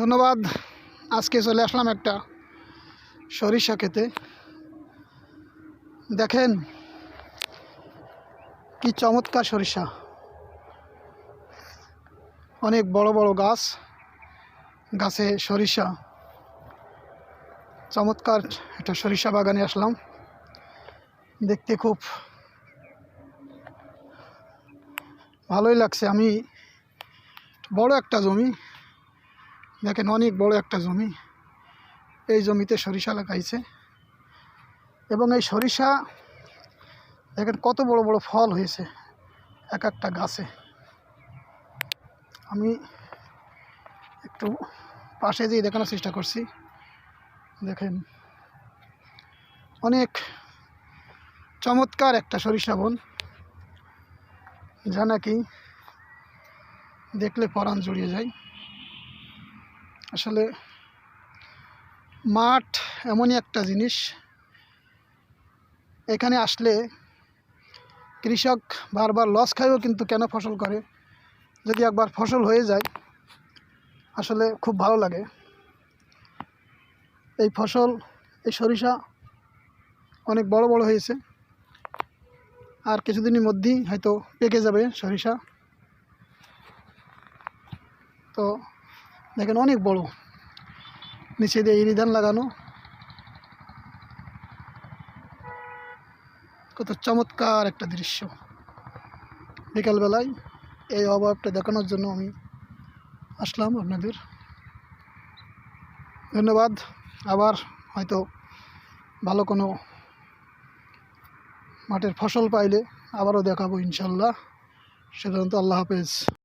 ধন্যবাদ। আজকে চলে আসলাম একটা সরিষা খেতে। দেখেন কি চমৎকার সরিষা, অনেক বড় বড় গাছ, গাছে সরিষা। চমৎকার একটা সরিষা বাগানে আসলাম, দেখতে খুব ভালোই লাগছে। আমি বড় একটা জমি, দেখেন অনেক বড় একটা জমি, এই জমিতে সরিষা লাগাইছে এবং এই সরিষা দেখেন কত বড় বড় ফল হয়েছে এক একটা গাছে। আমি একটু পাশে যেয়ে দেখানোর চেষ্টা করছি। দেখেন অনেক চমৎকার একটা সরিষা বন, যা নাকি দেখলে পরাণ জুড়িয়ে যায়। আসলে মাঠ এমনই একটা জিনিস, এখানে আসলে কৃষক বারবার লস খায়ও কিন্তু কেন ফসল করে, যদি একবার ফসল হয়ে যায় আসলে খুব ভালো লাগে। এই ফসল, এই সরিষা অনেক বড় বড় হয়েছে, আর কিছুদিনের মধ্যেই হয়তো পেকে যাবে সরিষা। তো দেখেন অনেক বড়, নিচে দিয়ে ইরি ধান লাগানো, কত চমৎকার একটা দৃশ্য। বিকালবেলায় এই অভাবটা দেখানোর জন্য আমি আসলাম আপনাদের। ধন্যবাদ। আবার হয়তো ভালো কোনো মাঠের ফসল পাইলে আবারও দেখাবো ইনশাল্লাহ। সাধারণত আল্লাহ হাফেজ।